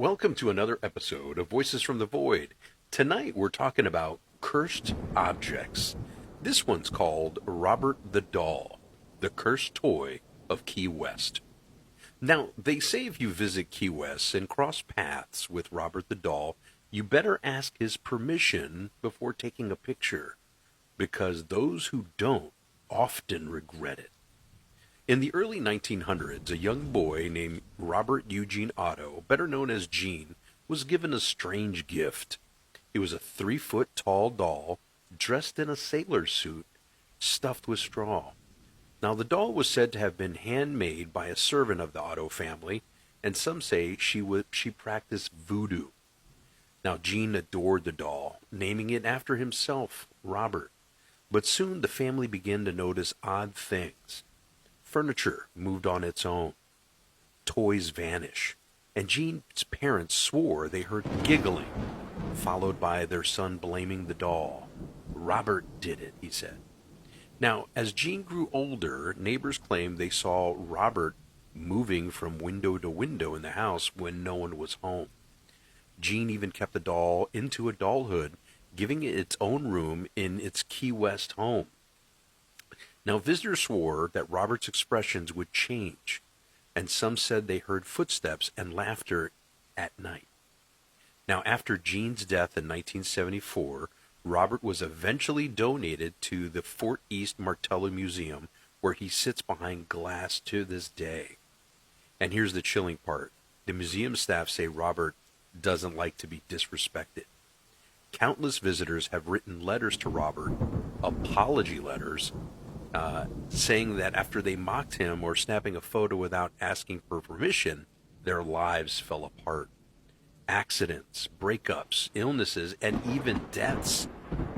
Welcome to another episode of Voices from the Void. Tonight we're talking about cursed objects. This one's called Robert the Doll, the cursed toy of Key West. Now, they say if you visit Key West and cross paths with Robert the Doll, you better ask his permission before taking a picture, because those who don't often regret it. In the early 1900s, a young boy named Robert Eugene Otto, better known as Gene, was given a strange gift. It was a 3-foot tall doll dressed in a sailor suit, stuffed with straw. Now, the doll was said to have been handmade by a servant of the Otto family, and some say she practiced voodoo. Now, Gene adored the doll, naming it after himself, Robert. But soon the family began to notice odd things. Furniture moved on its own. Toys vanish. And Gene's parents swore they heard giggling, followed by their son blaming the doll. Robert did it, he said. Now, as Gene grew older, neighbors claimed they saw Robert moving from window to window in the house when no one was home. Gene even kept the doll into adulthood, giving it its own room in its Key West home. Now, visitors swore that Robert's expressions would change, and some said they heard footsteps and laughter at night. Now, after Gene's death in 1974, Robert was eventually donated to the Fort East Martello Museum, where he sits behind glass to this day. And here's the chilling part. The museum staff say Robert doesn't like to be disrespected. Countless visitors have written letters to Robert, apology letters, saying that after they mocked him or snapping a photo without asking for permission, their lives fell apart. Accidents, breakups, illnesses, and even deaths.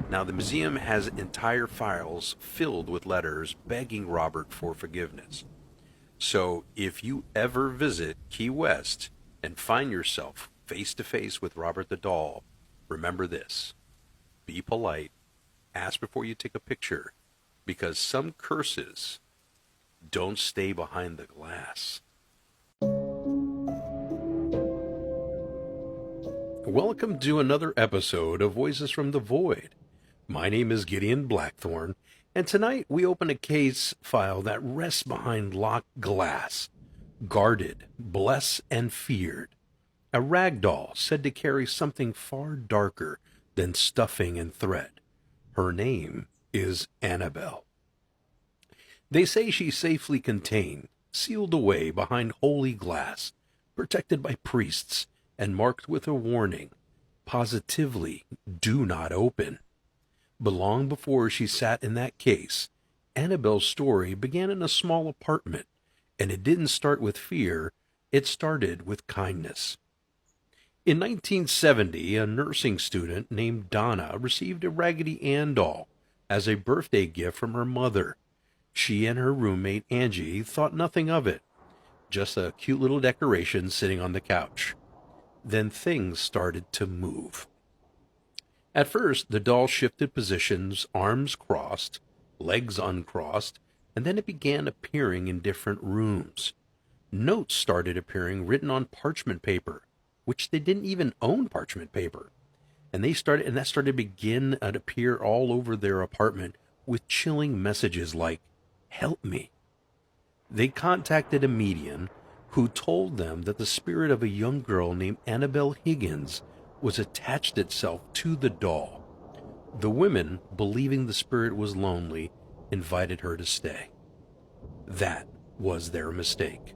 Now, the museum has entire files filled with letters begging Robert for forgiveness. So, if you ever visit Key West and find yourself face to face with Robert the Doll, remember this. Be polite. Ask before you take a picture, because some curses don't stay behind the glass. Welcome to another episode of Voices from the Void. My name is Gideon Blackthorn, and tonight we open a case file that rests behind locked glass, guarded, blessed, and feared. A rag doll said to carry something far darker than stuffing and thread. Her name is Annabelle. They say she's safely contained, sealed away behind holy glass, protected by priests, and marked with a warning, positively do not open. But long before she sat in that case, Annabelle's story began in a small apartment, and it didn't start with fear, it started with kindness. In 1970, a nursing student named Donna received a Raggedy Ann doll as a birthday gift from her mother. She and her roommate, Angie, thought nothing of it, just a cute little decoration sitting on the couch. Then things started to move. At first, the doll shifted positions, arms crossed, legs uncrossed, and then it began appearing in different rooms. Notes started appearing written on parchment paper, which they didn't even own parchment paper. And that started to begin to appear all over their apartment with chilling messages like, "Help me." They contacted a medium who told them that the spirit of a young girl named Annabelle Higgins was attached itself to the doll. The women, believing the spirit was lonely, invited her to stay. That was their mistake.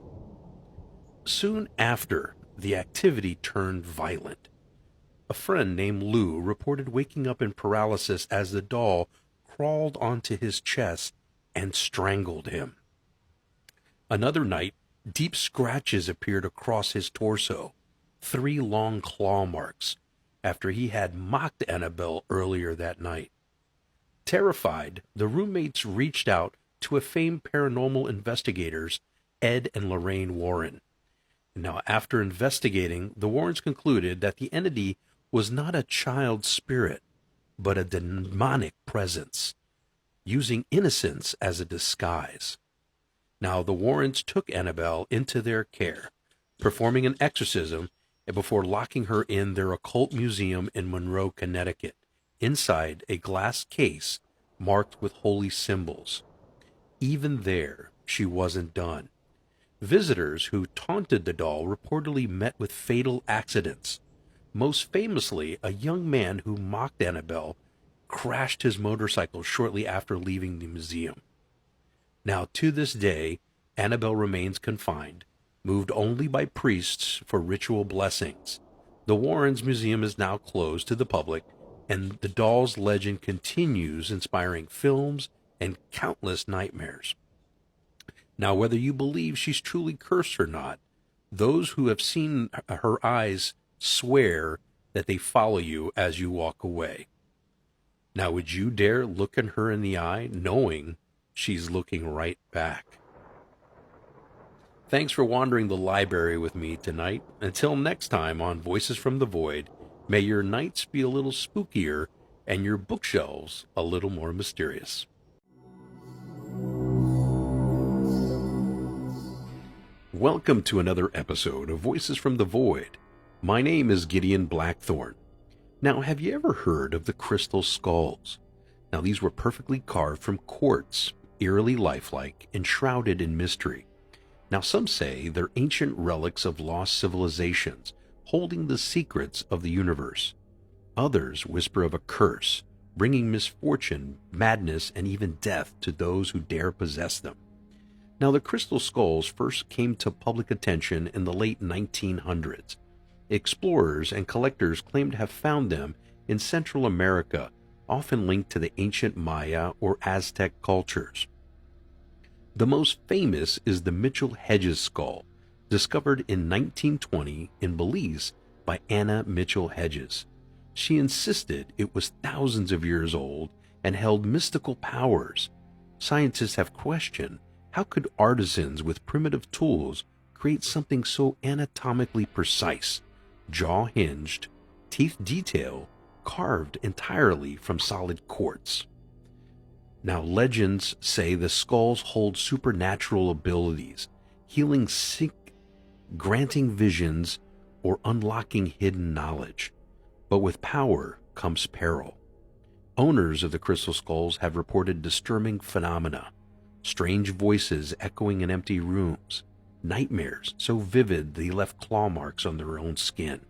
Soon after, the activity turned violent. A friend named Lou reported waking up in paralysis as the doll crawled onto his chest and strangled him. Another night, deep scratches appeared across his torso, 3 long claw marks, after he had mocked Annabelle earlier that night. Terrified, the roommates reached out to a famed paranormal investigators, Ed and Lorraine Warren. Now, after investigating, the Warrens concluded that the entity was not a child spirit, but a demonic presence, using innocence as a disguise. Now, the Warrens took Annabelle into their care, performing an exorcism and before locking her in their occult museum in Monroe, Connecticut, inside a glass case marked with holy symbols. Even there, she wasn't done. Visitors who taunted the doll reportedly met with fatal accidents. Most famously, a young man who mocked Annabelle crashed his motorcycle shortly after leaving the museum. Now, to this day, Annabelle remains confined, moved only by priests for ritual blessings. The Warrens Museum is now closed to the public, and the doll's legend continues, inspiring films and countless nightmares. Now, whether you believe she's truly cursed or not, those who have seen her eyes swear that they follow you as you walk away. Now, would you dare look in her in the eye, knowing she's looking right back? Thanks for wandering the library with me tonight. Until next time on Voices from the Void, may your nights be a little spookier and your bookshelves a little more mysterious. Welcome to another episode of Voices from the Void. My name is Gideon Blackthorn. Now, have you ever heard of the crystal skulls? Now, these were perfectly carved from quartz, eerily lifelike, and shrouded in mystery. Now, some say they're ancient relics of lost civilizations, holding the secrets of the universe. Others whisper of a curse, bringing misfortune, madness, and even death to those who dare possess them. Now, the crystal skulls first came to public attention in the late 1900s. Explorers and collectors claim to have found them in Central America, often linked to the ancient Maya or Aztec cultures. The most famous is the Mitchell-Hedges skull, discovered in 1920 in Belize by Anna Mitchell-Hedges. She insisted it was thousands of years old and held mystical powers. Scientists have questioned, how could artisans with primitive tools create something so anatomically precise, jaw hinged, teeth detail, carved entirely from solid quartz? Now, legends say the skulls hold supernatural abilities, healing sick, granting visions, or unlocking hidden knowledge. But with power comes peril. Owners of the crystal skulls have reported disturbing phenomena, strange voices echoing in empty rooms, nightmares so vivid they left claw marks on their own skin,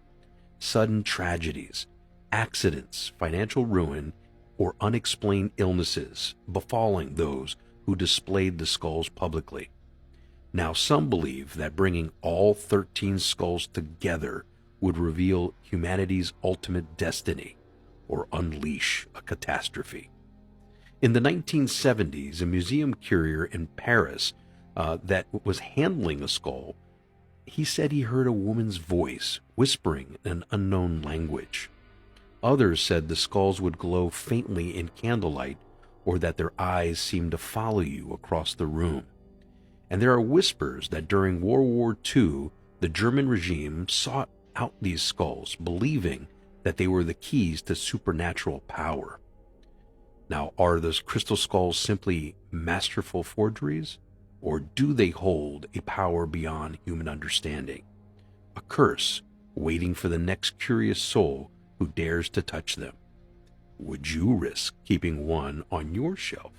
sudden tragedies, accidents, financial ruin, or unexplained illnesses befalling those who displayed the skulls publicly. Now, some believe that bringing all 13 skulls together would reveal humanity's ultimate destiny or unleash a catastrophe. In the 1970s, a museum curator in Paris that was handling a skull, he said he heard a woman's voice whispering in an unknown language. Others said the skulls would glow faintly in candlelight, or that their eyes seemed to follow you across the room. And there are whispers that during World War II, the German regime sought out these skulls, believing that they were the keys to supernatural power. Now, are those crystal skulls simply masterful forgeries, or do they hold a power beyond human understanding? A curse waiting for the next curious soul who dares to touch them. Would you risk keeping one on your shelf?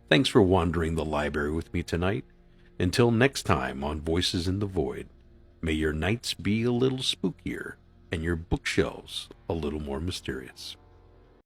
Thanks for wandering the library with me tonight. Until next time on Voices in the Void, may your nights be a little spookier and your bookshelves a little more mysterious.